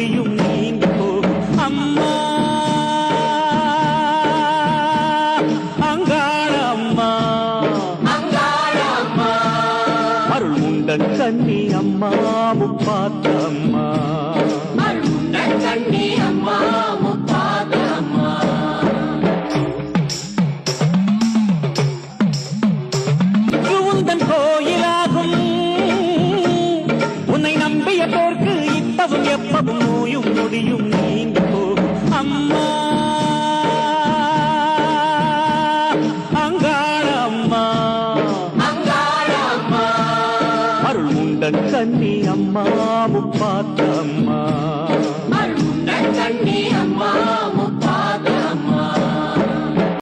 நொடியும் நீங்கி போகும் அம்மா அங்காள அம்மா அருள் முண்டன் கண்ணி அம்மா முப்பாத்த அம்மா கண்ணி அம்மா முப்பாத அம்மா உந்தன் கோயிலாகும் உன்னை நம்பிய போர்க்கு இப்பவும் எப்பவும் நோயும் நொடியும் நீங்கி போகும் அம்மா அங்காள அம்மா அருள் முண்டன் கண்ணி அம்மா முப்பாத்த அம்மா